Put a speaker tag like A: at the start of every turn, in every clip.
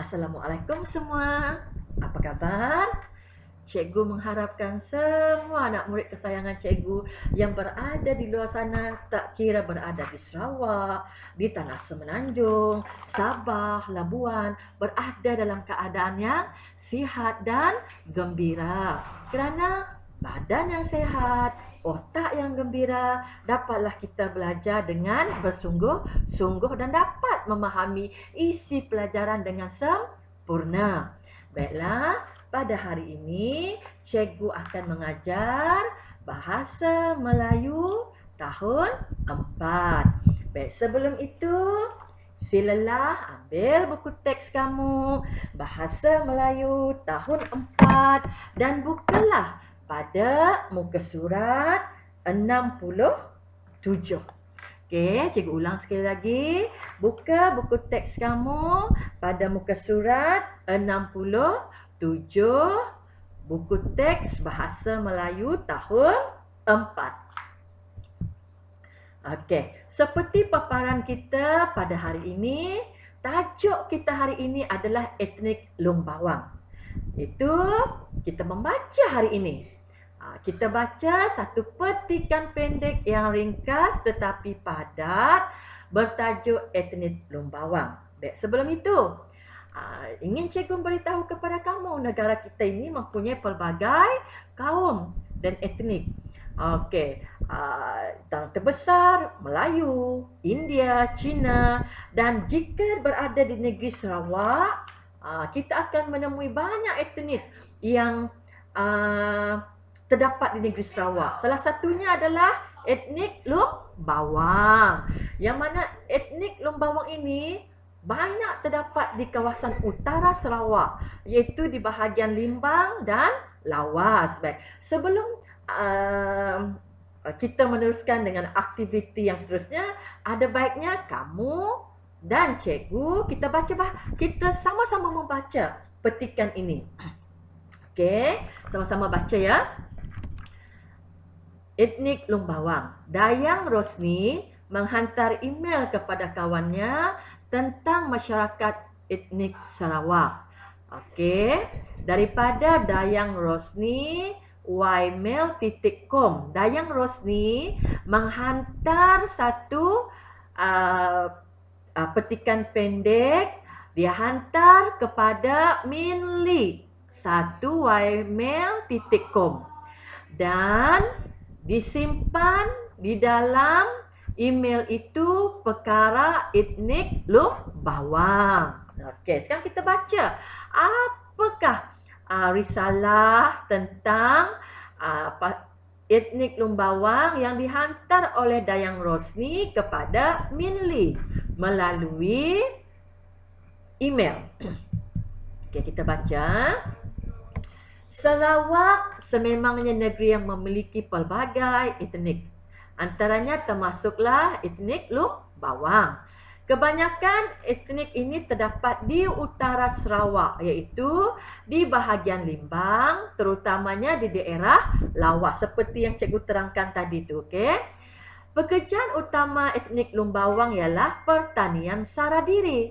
A: Assalamualaikum semua. Apa kabar? Cikgu mengharapkan semua anak murid kesayangan cikgu yang berada di luar sana, tak kira berada di Sarawak, di Tanah Semenanjung, Sabah, Labuan, berada dalam keadaan yang sihat dan gembira. Kerana badan yang sehat, otak yang gembira, dapatlah kita belajar dengan bersungguh-sungguh dan dapat memahami isi pelajaran dengan sempurna. Baiklah, pada hari ini cikgu akan mengajar bahasa Melayu tahun 4. Baik, sebelum itu silalah ambil buku teks kamu bahasa Melayu tahun 4 dan bukalah pada muka surat 67. Okey, cikgu ulang sekali lagi. Buka buku teks kamu pada muka surat 67, buku teks bahasa Melayu tahun 4. Okey, seperti paparan kita pada hari ini, tajuk kita hari ini adalah etnik Long Bawang. Itu kita membaca hari ini. Kita baca satu petikan pendek yang ringkas tetapi padat bertajuk etnik Long Bawang. Baik, sebelum itu, ingin cikgu beritahu kepada kamu, negara kita ini mempunyai pelbagai kaum dan etnik. Okey, yang terbesar Melayu, India, Cina, dan jika berada di negeri Sarawak, kita akan menemui banyak etnik yang terdapat di negeri Sarawak. Salah satunya adalah etnik Long Bawang. Yang mana etnik Long Bawang ini banyak terdapat di kawasan utara Sarawak, iaitu di bahagian Limbang dan Lawas. Baik, sebelum kita meneruskan dengan aktiviti yang seterusnya, ada baiknya kamu dan cikgu kita sama-sama membaca petikan ini. Okey, sama-sama baca ya. Etnik Long Bawang. Dayang Rosni menghantar email kepada kawannya tentang masyarakat etnik Sarawak. Okey, daripada Dayang Rosni ymail.com. Dayang Rosni menghantar satu petikan pendek, dia hantar kepada minli1ymail.com dan disimpan di dalam email itu perkara etnik Long Bawang. Okey, sekarang kita baca apakah risalah tentang etnik Long Bawang yang dihantar oleh Dayang Rosni kepada Minli melalui email. Okey, kita baca. Sarawak sememangnya negeri yang memiliki pelbagai etnik. Antaranya termasuklah etnik Long Bawang. Kebanyakan etnik ini terdapat di utara Sarawak, iaitu di bahagian Limbang, terutamanya di daerah Lawas, seperti yang cikgu terangkan tadi tu. Okey. Pekerjaan utama etnik Long Bawang ialah pertanian sara diri.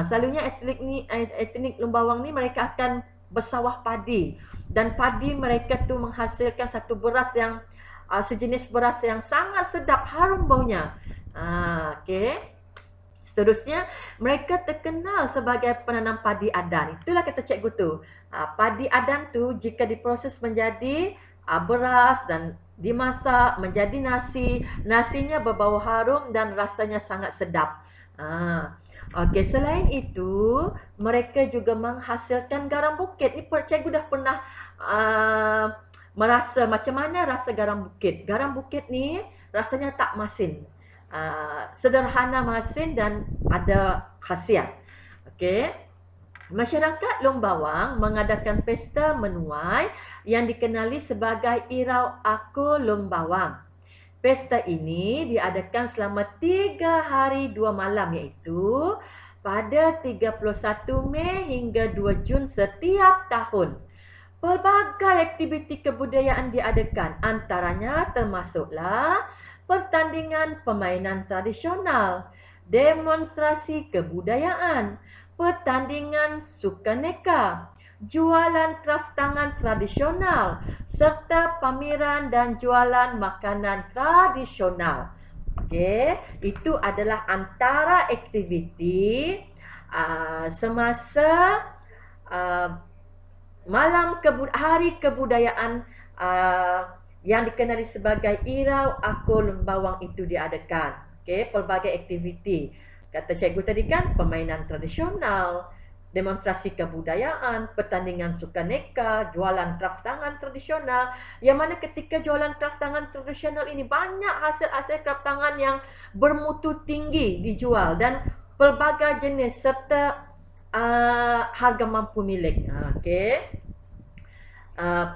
A: Selalunya etnik Long Bawang ni mereka akan bersawah padi, dan padi mereka tu menghasilkan satu beras yang sejenis beras yang sangat sedap, harum baunya. Okey. Seterusnya, mereka terkenal sebagai penanam padi adan. Itulah kata cikgu tu. Padi adan tu jika diproses menjadi beras dan dimasak menjadi nasi, nasinya berbau harum dan rasanya sangat sedap. Okey, selain itu, mereka juga menghasilkan garam bukit. Ni cikgu dah pernah merasa macam mana rasa garam bukit. Garam bukit ni rasanya tak masin. Sederhana, masin dan ada khasiat. Okey. Masyarakat Long Bawang mengadakan pesta menuai yang dikenali sebagai Irau Aku Long Bawang. Pesta ini diadakan selama 3 hari 2 malam, iaitu pada 31 Mei hingga 2 Jun setiap tahun. Pelbagai aktiviti kebudayaan diadakan, antaranya termasuklah pertandingan permainan tradisional, demonstrasi kebudayaan, pertandingan sukaneka, jualan kraftangan tradisional, serta pameran dan jualan makanan tradisional. Okey, itu adalah antara aktiviti semasa hari kebudayaan yang dikenali sebagai Irau Ako Lembawang itu diadakan. Okey, pelbagai aktiviti. Kata cikgu tadi kan, permainan tradisional, demonstrasi kebudayaan, pertandingan sukaneka, jualan kraftangan tradisional. Yang mana ketika jualan kraftangan tradisional ini banyak hasil-hasil kraftangan yang bermutu tinggi dijual dan pelbagai jenis serta harga mampu milik. Okey.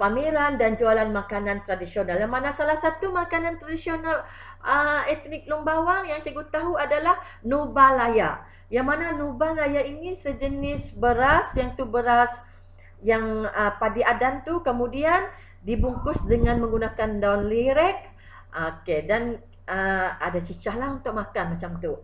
A: Pameran dan jualan makanan tradisional. Yang mana salah satu makanan tradisional etnik Lombawang yang cikgu tahu adalah nubalaya. Yang mana nubalaya ini sejenis beras, yang tu beras yang padi adan tu kemudian dibungkus dengan menggunakan daun lirek. Okey, dan ada cicah lah untuk makan macam tu.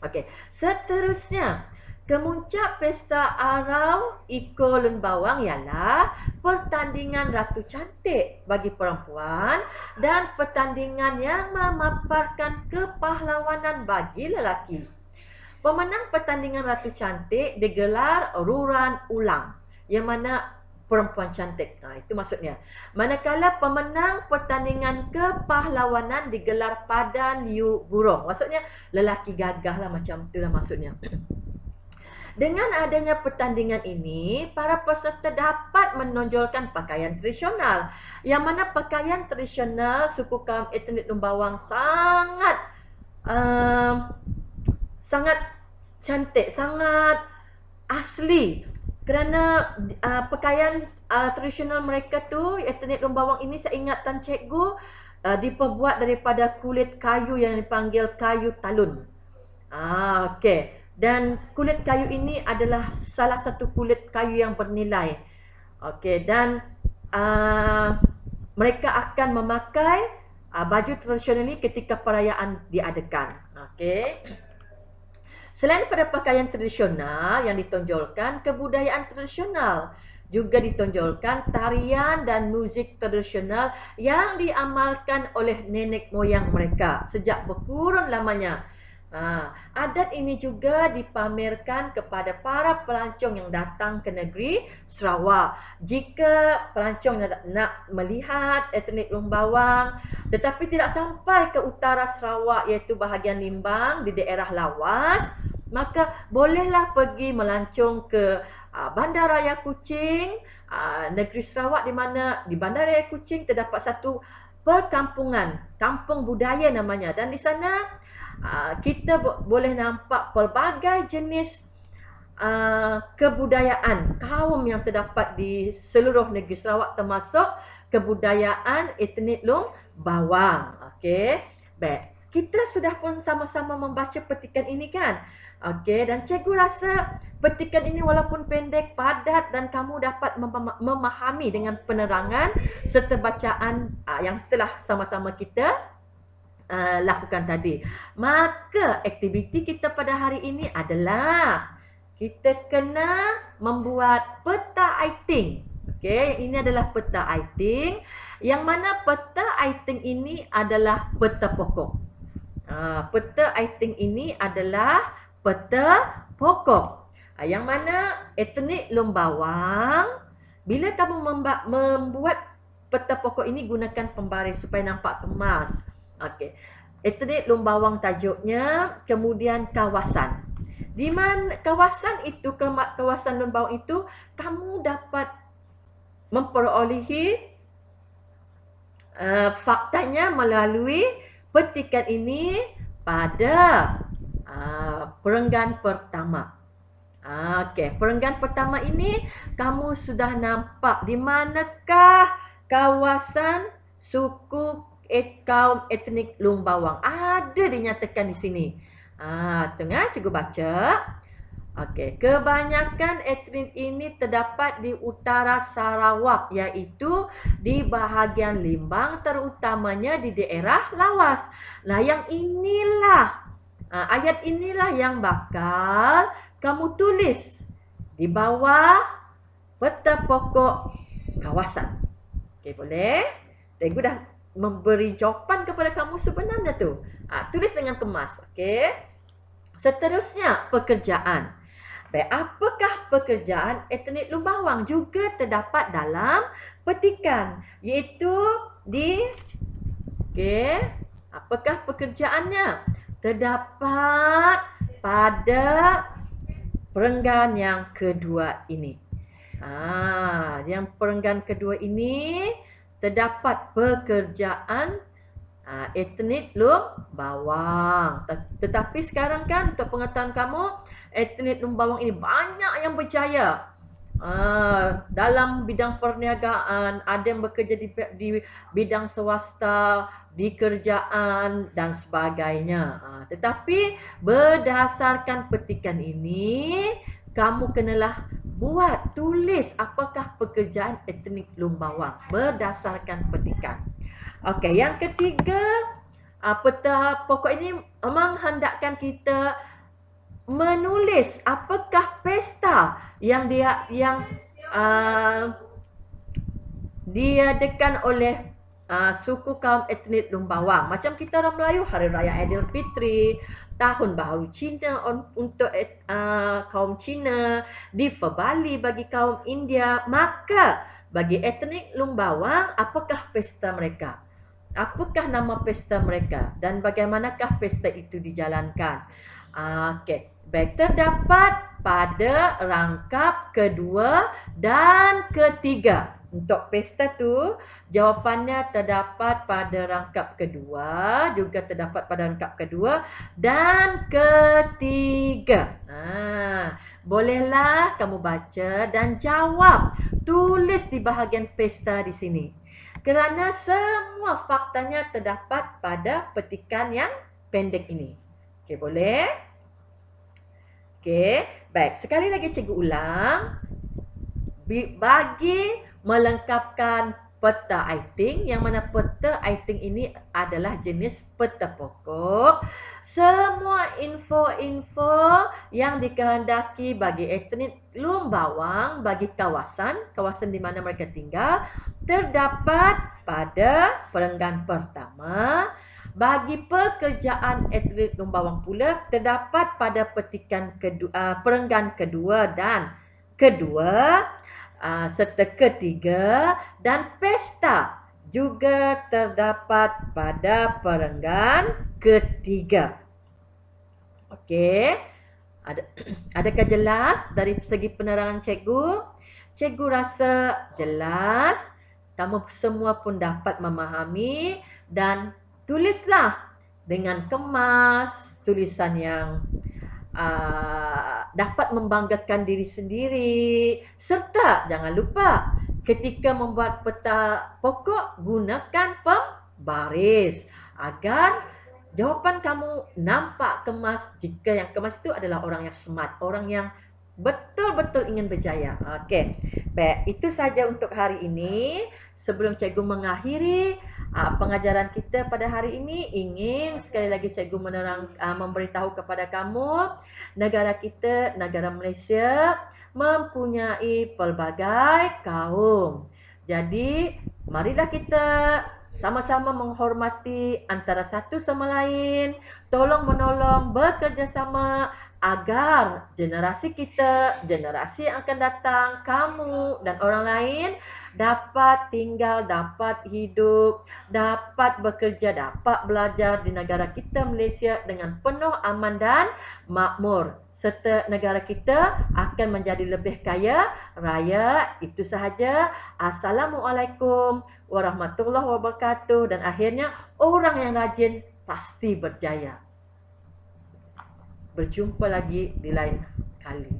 A: Okey, seterusnya kemuncak pesta Arau Iko Lembawang ialah pertandingan Ratu Cantik bagi perempuan dan pertandingan yang memaparkan kepahlawanan bagi lelaki. Pemenang pertandingan Ratu Cantik digelar ruran ulang, yang mana perempuan cantik. Itu maksudnya. Manakala pemenang pertandingan kepahlawanan digelar padan liu burung. Maksudnya lelaki gagah lah, macam itulah maksudnya. Dengan adanya pertandingan ini, para peserta dapat menonjolkan pakaian tradisional. Yang mana pakaian tradisional suku kaum etnik Lombawang sangat cantik, sangat asli. Kerana pakaian tradisional mereka tu, etnik Lombawang ini, saya ingatkan cikgu, diperbuat daripada kulit kayu yang dipanggil kayu talun. Okey. Dan kulit kayu ini adalah salah satu kulit kayu yang bernilai. Okey, dan mereka akan memakai baju tradisional ini ketika perayaan diadakan. Okey. Selain pada pakaian tradisional yang ditonjolkan, kebudayaan tradisional juga ditonjolkan tarian dan muzik tradisional yang diamalkan oleh nenek moyang mereka sejak berkurun lamanya. Adat ini juga dipamerkan kepada para pelancong yang datang ke negeri Sarawak. Jika pelancong nak melihat etnik Lombawang tetapi tidak sampai ke utara Sarawak, iaitu bahagian Limbang di daerah Lawas, maka bolehlah pergi melancong ke Bandaraya Kuching, negeri Sarawak, di mana di Bandaraya Kuching terdapat satu perkampungan, kampung budaya namanya, dan di sana kita boleh nampak pelbagai jenis kebudayaan kaum yang terdapat di seluruh negeri Sarawak, termasuk kebudayaan etnik Lombawang. Okey, baik. Kita sudah pun sama-sama membaca petikan ini kan? Okey, dan cikgu rasa petikan ini walaupun pendek, padat dan kamu dapat memahami dengan penerangan serta bacaan yang telah sama-sama kita lakukan tadi. Maka aktiviti kita pada hari ini adalah kita kena membuat peta iting. Okey, ini adalah peta iting, yang mana peta iting ini adalah peta pokok. Peta iting ini adalah peta pokok. Yang mana etnik Lombawang, bila kamu membuat peta pokok ini, gunakan pembaris supaya nampak kemas. Okey. Etnik Lombawang tajuknya, kemudian kawasan. Di mana kawasan itu, kawasan Lombawang itu, kamu dapat memperolehi faktanya melalui petikan ini pada perenggan pertama. Okey, perenggan pertama ini kamu sudah nampak di manakah kawasan suku kaum etnik Lombawang. Ada dinyatakan di sini. Tengah cikgu baca. Okey, kebanyakan etnik ini terdapat di utara Sarawak, iaitu di bahagian Limbang, terutamanya di daerah Lawas. Nah, yang inilah ayat inilah yang bakal kamu tulis di bawah peta pokok kawasan. Okey, boleh? Cikgu dah memberi jawapan kepada kamu sebenarnya tu. Tulis dengan kemas. Okey. Seterusnya, pekerjaan. Baik, apakah pekerjaan etnik Lumbawang? Juga terdapat dalam petikan, iaitu di apakah pekerjaannya? Terdapat pada perenggan yang kedua ini. Yang perenggan kedua ini terdapat pekerjaan etnik Lumbawang. Tetapi sekarang kan, untuk pengetahuan kamu, etnik Lumbawang ini banyak yang berjaya dalam bidang perniagaan, ada yang bekerja di bidang swasta, di kerjaan dan sebagainya. Tetapi berdasarkan petikan ini, kamu kenalah tulis apakah pekerjaan etnik Lumbawang berdasarkan petikan. Okey, yang ketiga, peta pokok ini menghendakkan kita menulis apakah pesta yang diadakan oleh suku kaum etnik Lumbawang. Macam kita orang Melayu, Hari Raya Aidilfitri, Tahun Baharu Cina untuk kaum Cina, Diva Bali bagi kaum India. Maka bagi etnik Lumbawang, apakah pesta mereka? Apakah nama pesta mereka? Dan bagaimanakah pesta itu dijalankan? Okey. Baik, terdapat pada rangkap kedua dan ketiga. Untuk pesta tu, jawapannya terdapat pada rangkap kedua, juga terdapat pada rangkap kedua dan ketiga. Bolehlah kamu baca dan jawab. Tulis di bahagian pesta di sini. Kerana semua faktanya terdapat pada petikan yang pendek ini. Okey, boleh? Okey, baik. Sekali lagi cikgu ulang. Bagi melengkapkan peta iting, yang mana peta iting ini adalah jenis peta pokok, semua info-info yang dikehendaki bagi etnik Lumbawang, bagi kawasan di mana mereka tinggal, terdapat pada perenggan pertama. Bagi pekerjaan etnik Lumbawang pula terdapat pada petikan kedua, perenggan kedua dan kedua, serta ketiga, dan pesta juga terdapat pada perenggan ketiga. Okey. Adakah jelas dari segi penerangan cikgu? Cikgu rasa jelas. Kamu semua pun dapat memahami, dan tulislah dengan kemas tulisan yang dapat membanggakan diri sendiri. Serta jangan lupa, ketika membuat peta pokok, gunakan pembaris agar jawapan kamu nampak kemas. Jika yang kemas itu adalah orang yang smart, orang yang betul-betul ingin berjaya. Okey. Baik, itu saja untuk hari ini. Sebelum cikgu mengakhiri pengajaran kita pada hari ini, ingin sekali lagi cikgu memberitahu kepada kamu, negara kita, negara Malaysia, mempunyai pelbagai kaum. Jadi, marilah kita sama-sama menghormati antara satu sama lain, tolong-menolong, bekerjasama agar generasi kita, generasi yang akan datang, kamu dan orang lain dapat tinggal, dapat hidup, dapat bekerja, dapat belajar di negara kita Malaysia dengan penuh aman dan makmur. Serta negara kita akan menjadi lebih kaya raya. Itu sahaja. Assalamualaikum warahmatullahi wabarakatuh. Dan akhirnya, orang yang rajin pasti berjaya. Berjumpa lagi di lain kali.